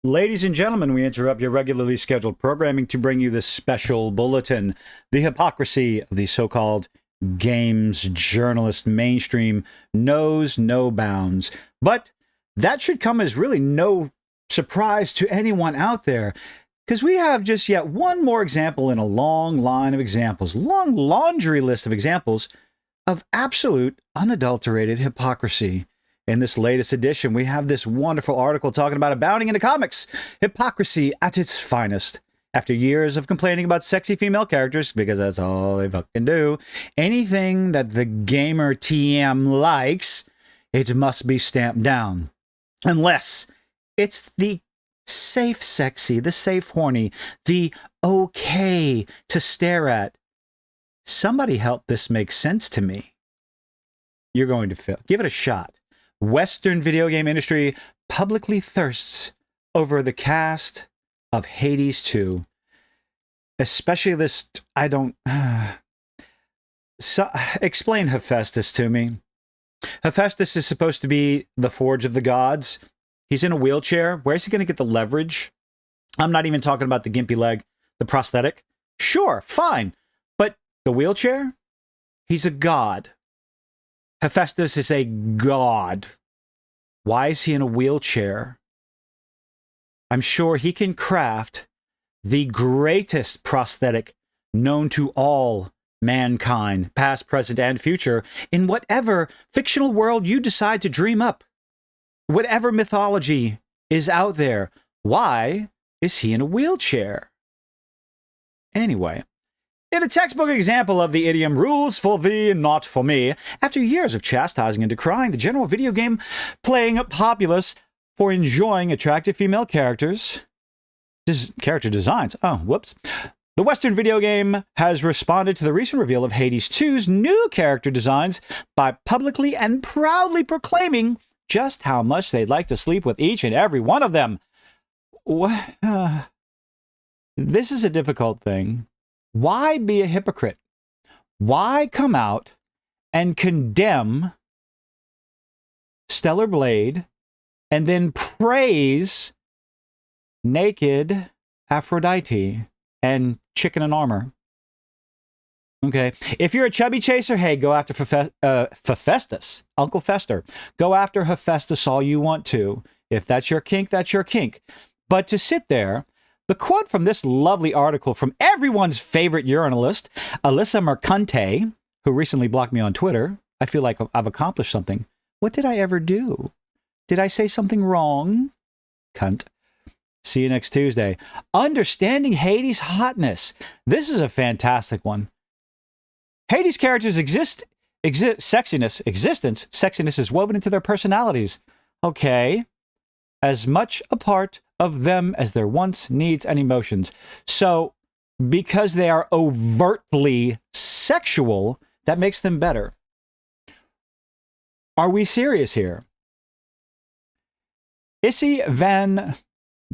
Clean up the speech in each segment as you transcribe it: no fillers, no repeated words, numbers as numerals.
Ladies and gentlemen, we interrupt your regularly scheduled programming to bring you this special bulletin. The hypocrisy of the so-called games journalist mainstream knows no bounds. But that should come as really no surprise to anyone out there, because we have just yet one more example in a long line of examples, long laundry list of examples of absolute unadulterated hypocrisy. In this latest edition, we have this wonderful article talking about abounding in the comics, hypocrisy at its finest. After years of complaining about sexy female characters, because that's all they fucking do, anything that the gamer TM likes, it must be stamped down. Unless it's the safe sexy, the safe horny, the okay to stare at. Somebody help this make sense to me. You're going to fail. Give it a shot. Western video game industry publicly thirsts over the cast of Hades 2. Especially this, I don't... explain Hephaestus to me. Hephaestus is supposed to be the forge of the gods. He's in a wheelchair. Where's he going to get the leverage? I'm not even talking about the gimpy leg, the prosthetic. Sure, fine. But the wheelchair? He's a god. Hephaestus is a god. Why is he in a wheelchair? I'm sure he can craft the greatest prosthetic known to all mankind, past, present, and future, in whatever fictional world you decide to dream up. Whatever mythology is out there, why is he in a wheelchair? Anyway. In a textbook example of the idiom, rules for thee and not for me, after years of chastising and decrying the general video game playing populace for enjoying attractive female characters, character designs, the Western video game has responded to the recent reveal of Hades 2's new character designs by publicly and proudly proclaiming just how much they'd like to sleep with each and every one of them. This is a difficult thing. Why be a hypocrite? Why come out and condemn Stellar Blade and then praise naked Aphrodite and chicken and armor? Okay. If you're a chubby chaser, hey, go after Hephaestus, Uncle Fester. Go after Hephaestus all you want to. If that's your kink, that's your kink. But to sit there... The quote from this lovely article from everyone's favorite urinalist, Alyssa Mercante, who recently blocked me on Twitter. I feel like I've accomplished something. What did I ever do? Did I say something wrong? Cunt. See you next Tuesday. Understanding Hades' hotness. This is a fantastic one. Hades' characters sexiness is woven into their personalities. Okay. As much a part of them as their wants, needs, and emotions. So, because they are overtly sexual, that makes them better. Are we serious here? Issy van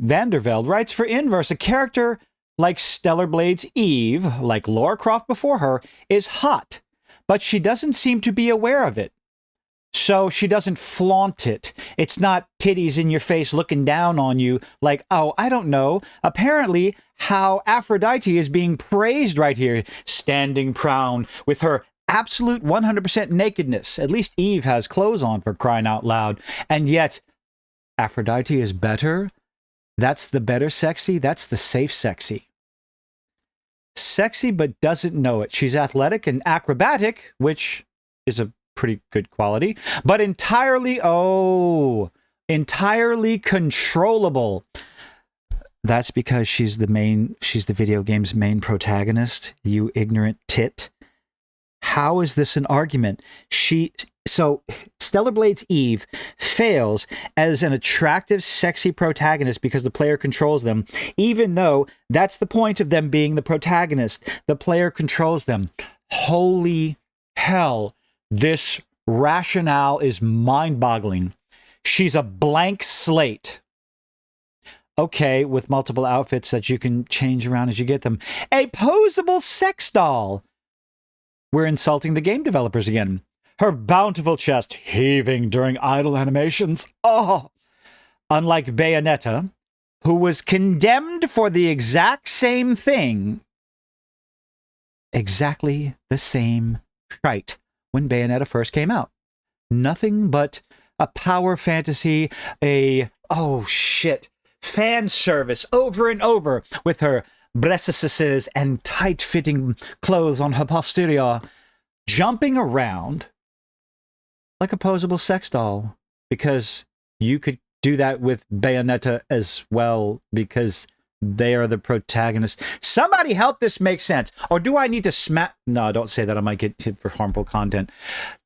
der Velde writes, for Inverse, a character like Stellar Blade's Eve, like Lara Croft before her, is hot, but she doesn't seem to be aware of it. So she doesn't flaunt it. It's not titties in your face looking down on you like, oh, I don't know. Apparently, how Aphrodite is being praised right here, standing proud with her absolute 100% nakedness. At least Eve has clothes on, for crying out loud. And yet, Aphrodite is better. That's the better sexy. That's the safe sexy. Sexy, but doesn't know it. She's athletic and acrobatic, which is a pretty good quality, but entirely controllable. That's because she's the video game's main protagonist, you ignorant tit. How is this an argument? So Stellar Blade's Eve fails as an attractive, sexy protagonist because the player controls them, even though that's the point of them being the protagonist. The player controls them. Holy hell. This rationale is mind-boggling. She's a blank slate. Okay, with multiple outfits that you can change around as you get them. A posable sex doll. We're insulting the game developers again. Her bountiful chest heaving during idle animations. Oh! Unlike Bayonetta, who was condemned for the exact same thing, exactly the same shite when Bayonetta first came out. Nothing but a power fantasy, fan service over and over with her breastises and tight-fitting clothes on her posterior, jumping around like a posable sex doll, because you could do that with Bayonetta as well, because they are the protagonist. Somebody help this make sense. Or do I need to smack? No, don't say that. I might get hit for harmful content.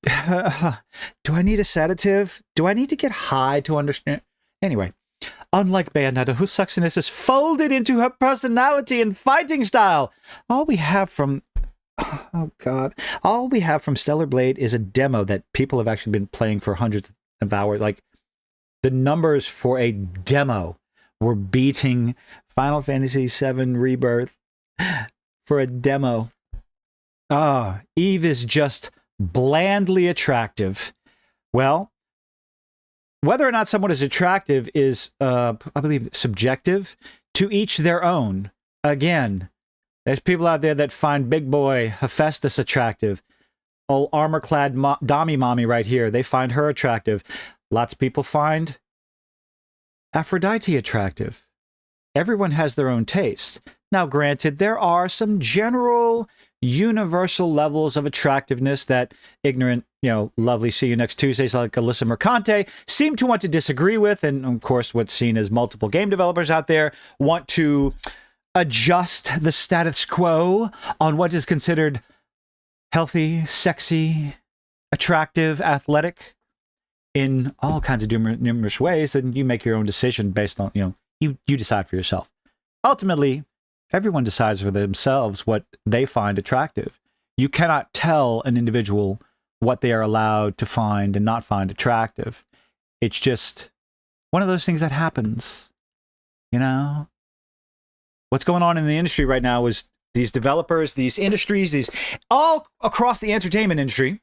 Do I need a sedative? Do I need to get high to understand? Anyway, unlike Bayonetta, whose sexiness is folded into her personality and fighting style, all we have from Stellar Blade is a demo that people have actually been playing for hundreds of hours. Like, the numbers for a demo were beating Final Fantasy VII Rebirth for a demo. Eve is just blandly attractive. Well, whether or not someone is attractive is, I believe, subjective. To each their own. Again, there's people out there that find big boy Hephaestus attractive. Old armor-clad Dami Mommy right here, they find her attractive. Lots of people find Aphrodite attractive. Everyone has their own tastes. Now, granted, there are some general, universal levels of attractiveness that ignorant, lovely see you next Tuesdays like Alyssa Mercante seem to want to disagree with. And, of course, what's seen as multiple game developers out there want to adjust the status quo on what is considered healthy, sexy, attractive, athletic in all kinds of numerous ways. And you make your own decision based on, you decide for yourself. Ultimately, everyone decides for themselves what they find attractive. You cannot tell an individual what they are allowed to find and not find attractive. It's just one of those things that happens, What's going on in the industry right now is these developers, these industries, these all across the entertainment industry,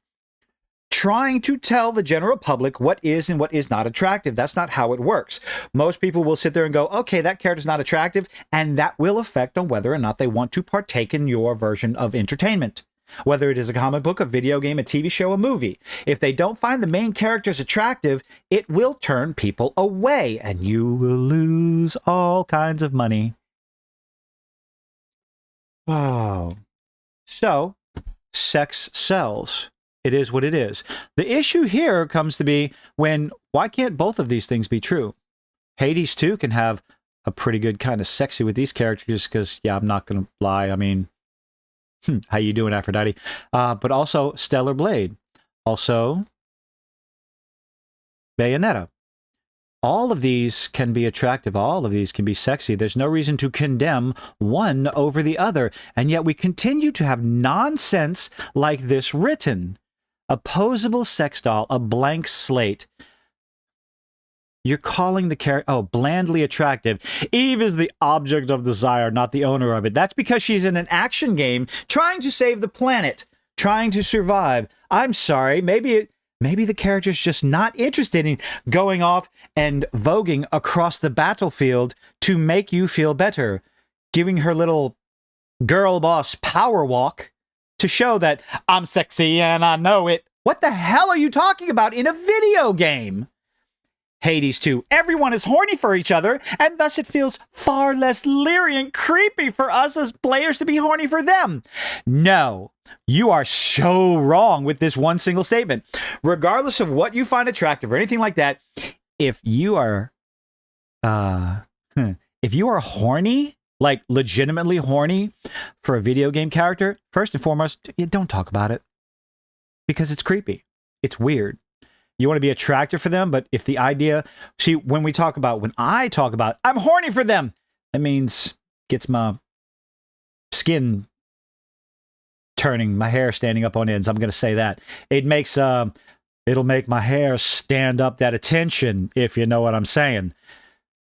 trying to tell the general public what is and what is not attractive. That's not how it works. Most people will sit there and go, okay, that character's not attractive, and that will affect on whether or not they want to partake in your version of entertainment. Whether it is a comic book, a video game, a TV show, a movie. If they don't find the main characters attractive, it will turn people away, and you will lose all kinds of money. Oh. So, sex sells. It is what it is. The issue here comes to be why can't both of these things be true? Hades 2 can have a pretty good kind of sexy with these characters because, I'm not going to lie. I mean, how you doing, Aphrodite? But also Stellar Blade. Also Bayonetta. All of these can be attractive. All of these can be sexy. There's no reason to condemn one over the other. And yet we continue to have nonsense like this written. A posable sex doll, a blank slate. You're calling the character, blandly attractive. Eve is the object of desire, not the owner of it. That's because she's in an action game trying to save the planet, trying to survive. I'm sorry, maybe the character's just not interested in going off and voguing across the battlefield to make you feel better, giving her little girl boss power walk to show that I'm sexy and I know it. What the hell are you talking about in a video game? Hades 2. Everyone is horny for each other, and thus it feels far less leery and creepy for us as players to be horny for them. No, you are so wrong with this one single statement. Regardless of what you find attractive or anything like that, if you are horny, like legitimately horny for a video game character, first and foremost, don't talk about it. Because it's creepy. It's weird. You want to be attractive for them, but if the idea... See, when I talk about, I'm horny for them, that means gets my skin turning, my hair standing up on ends. I'm going to say that. It'll make my hair stand up that attention, if you know what I'm saying.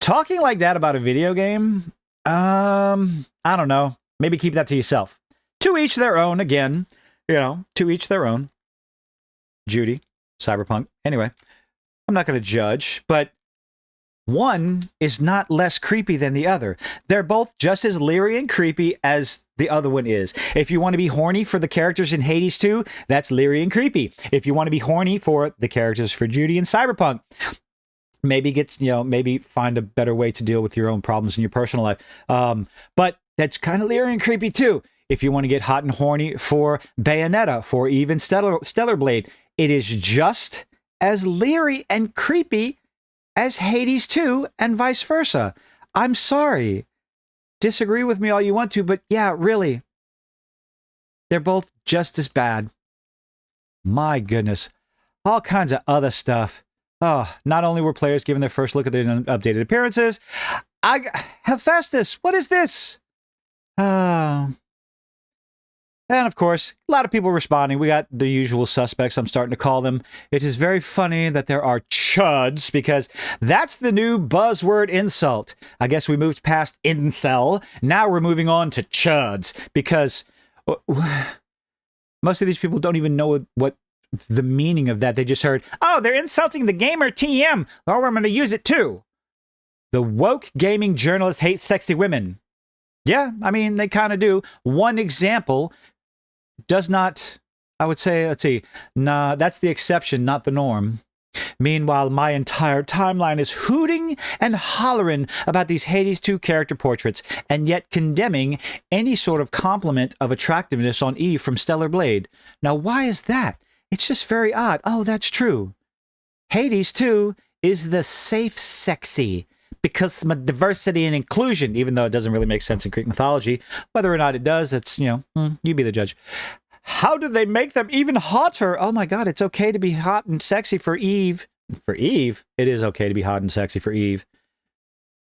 Talking like that about a video game, I don't know. Maybe keep that to yourself. To each their own, again. To each their own. Judy. Cyberpunk. Anyway, I'm not going to judge, but one is not less creepy than the other. They're both just as leery and creepy as the other one is. If you want to be horny for the characters in Hades 2, that's leery and creepy. If you want to be horny for the characters for Judy and Cyberpunk, maybe find a better way to deal with your own problems in your personal life. But that's kind of leery and creepy too. If you want to get hot and horny for Bayonetta, for even Stellar Blade, it is just as leery and creepy as Hades 2 and vice versa. I'm sorry. Disagree with me all you want to, but yeah, really. They're both just as bad. My goodness. All kinds of other stuff. Oh, not only were players given their first look at their updated appearances, Hephaestus, what is this? And of course, a lot of people responding. We got the usual suspects, I'm starting to call them. It is very funny that there are chuds, because that's the new buzzword insult. I guess we moved past incel. Now we're moving on to chuds, because most of these people don't even know what the meaning of that. They just heard, oh, they're insulting the gamer TM. Oh, I'm going to use it too. The woke gaming journalists hate sexy women. Yeah, I mean, they kind of do. One example does not, I would say, let's see, nah, that's the exception, not the norm. Meanwhile, my entire timeline is hooting and hollering about these Hades 2 character portraits, and yet condemning any sort of compliment of attractiveness on Eve from Stellar Blade. Now, why is that? It's just very odd. Oh, that's true. Hades 2 is the safe sexy, because of diversity and inclusion, even though it doesn't really make sense in Greek mythology. Whether or not it does, it's, you be the judge. How do they make them even hotter? Oh my God, it's okay to be hot and sexy for Eve. For Eve? It is okay to be hot and sexy for Eve.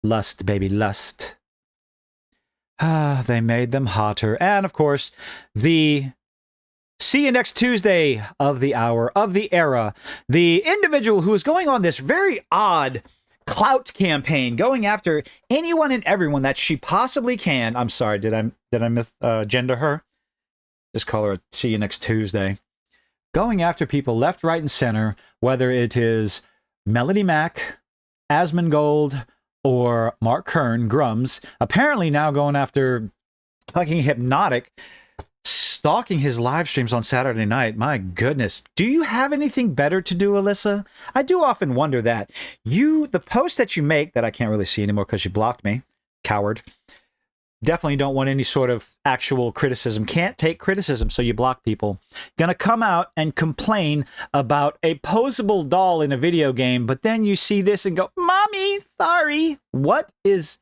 Lust, baby, lust. They made them hotter. And of course, the see you next Tuesday of the hour, of the era, the individual who is going on this very odd clout campaign, going after anyone and everyone that she possibly can. I'm sorry, did I misgender her? Just call her a see you next Tuesday. Going after people left, right, and center, whether it is Melody Mack, Asmongold, or Mark Kern, Grums, apparently now going after fucking Hypnotic, stalking his live streams on Saturday night. My goodness. Do you have anything better to do, Alyssa? I do often wonder that. The posts that you make, that I can't really see anymore because you blocked me, coward, definitely don't want any sort of actual criticism. Can't take criticism, so you block people. Gonna come out and complain about a posable doll in a video game, but then you see this and go, Mommy, sorry. What is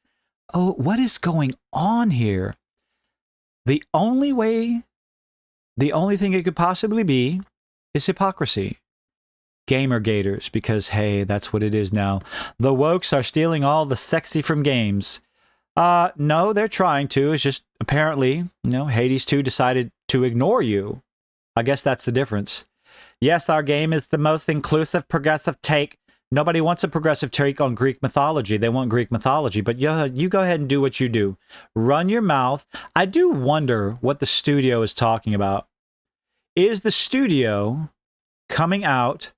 going on here? The only thing it could possibly be is hypocrisy. Gamer gators, because hey, that's what it is now. The wokes are stealing all the sexy from games. No, they're trying to. It's just apparently, Hades 2 decided to ignore you. I guess that's the difference. Yes, our game is the most inclusive, progressive take. Nobody wants a progressive take on Greek mythology. They want Greek mythology, but you go ahead and do what you do. Run your mouth. I do wonder what the studio is talking about. Is the studio coming out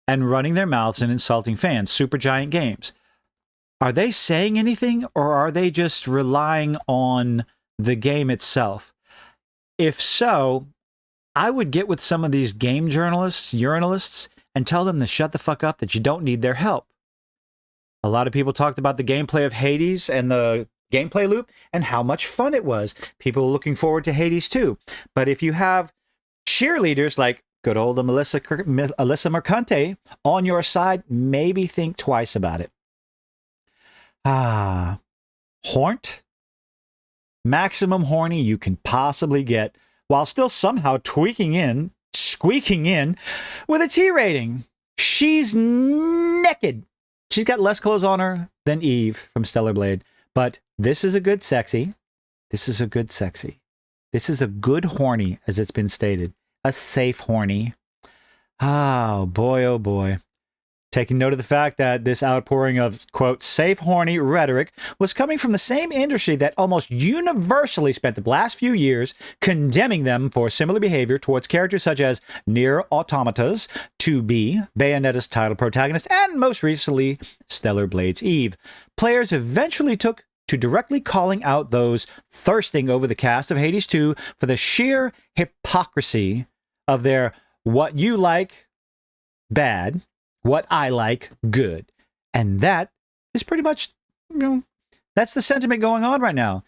and running their mouths and insulting fans? Supergiant Games. Are they saying anything, or are they just relying on the game itself? If so, I would get with some of these game journalists, urinalists, and tell them to shut the fuck up, that you don't need their help. A lot of people talked about the gameplay of Hades and the gameplay loop and how much fun it was. People are looking forward to Hades 2. But if you have cheerleaders like good old Alyssa Mercante on your side, maybe think twice about it. Horned? Maximum horny you can possibly get, while still somehow squeaking in with a T rating. She's naked. She's got less clothes on her than Eve from Stellar Blade. But this is a good sexy. This is a good sexy. This is a good horny, as it's been stated. A safe horny. Oh boy, oh boy. taking note of the fact that this outpouring of, quote, safe horny rhetoric was coming from the same industry that almost universally spent the last few years condemning them for similar behavior towards characters such as Nier Automata's 2B, Bayonetta's title protagonist, and most recently, Stellar Blade's Eve. Players eventually took to directly calling out those thirsting over the cast of Hades 2 for the sheer hypocrisy of their what you like, bad, what I like, good. And that is pretty much, that's the sentiment going on right now.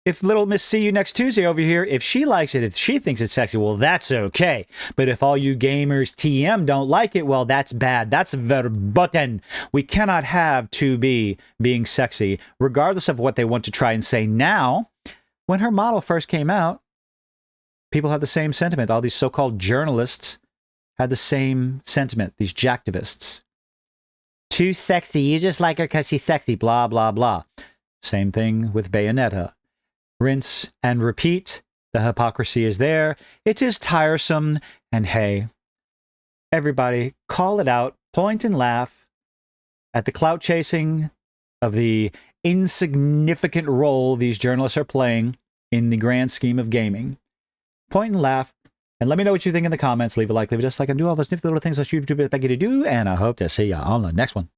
If little Miss See You Next Tuesday over here, if she likes it, if she thinks it's sexy, well, that's okay. But if all you gamers TM don't like it, well, that's bad. That's verboten. We cannot have 2B being sexy, regardless of what they want to try and say now. When her model first came out, people had the same sentiment. All these so-called journalists had the same sentiment, these jacktivists. Too sexy, you just like her because she's sexy, blah, blah, blah. Same thing with Bayonetta. Rinse and repeat. The hypocrisy is there. It is tiresome. And hey, everybody, call it out, point and laugh at the clout chasing of the insignificant role these journalists are playing in the grand scheme of gaming. Point and laugh. And let me know what you think in the comments. Leave a like, leave a dislike, and do all those nifty little things that YouTube beg you to do. And I hope to see you on the next one.